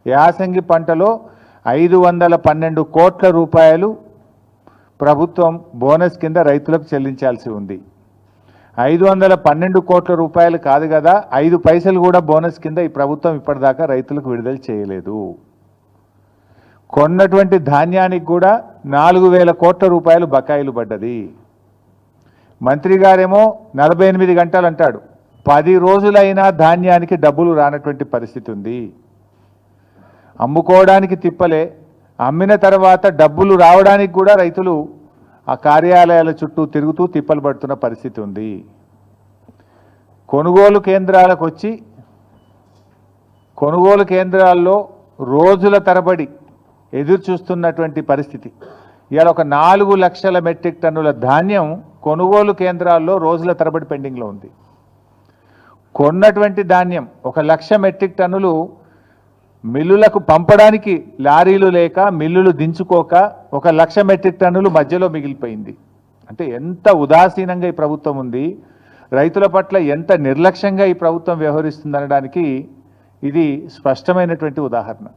యాసంగి పంటలో 512 కోట్ల రూపాయలు ప్రభుత్వం బోనస్ కింద రైతులకు చెల్లించాల్సి ఉంది. 512 కోట్ల రూపాయలు కాదు కదా, 5 పైసలు కూడా బోనస్ కింద ఈ ప్రభుత్వం ఇప్పటిదాకా రైతులకు విడుదల చేయలేదు. కొన్నటువంటి ధాన్యానికి కూడా 4000 కోట్ల రూపాయలు బకాయిలు పడ్డది. మంత్రి గారేమో 48 గంటలు అంటాడు, 10 రోజులైనా ధాన్యానికి డబ్బులు రానటువంటి పరిస్థితి ఉంది. అమ్ముకోవడానికి తిప్పలే, అమ్మిన తర్వాత డబ్బులు రావడానికి కూడా రైతులు ఆ కార్యాలయాల చుట్టూ తిరుగుతూ తిప్పలు పడుతున్న పరిస్థితి ఉంది. కొనుగోలు కేంద్రాలకు వచ్చి కొనుగోలు కేంద్రాల్లో రోజుల తరబడి ఎదురు చూస్తున్నటువంటి పరిస్థితి. ఇవాళ ఒక 4 లక్షల మెట్రిక్ టన్నుల ధాన్యం కొనుగోలు కేంద్రాల్లో రోజుల తరబడి పెండింగ్లో ఉంది. కొన్నటువంటి ధాన్యం 1 లక్ష మెట్రిక్ టన్నులు మిల్లులకు పంపడానికి లారీలు లేక, మిల్లులు దించుకోక 1 లక్ష మెట్రిక్ టన్నులు మధ్యలో మిగిలిపోయింది. అంటే ఎంత ఉదాసీనంగా ఈ ప్రభుత్వం ఉంది, రైతుల పట్ల ఎంత నిర్లక్ష్యంగా ఈ ప్రభుత్వం వ్యవహరిస్తుందనడానికి ఇది స్పష్టమైనటువంటి ఉదాహరణ.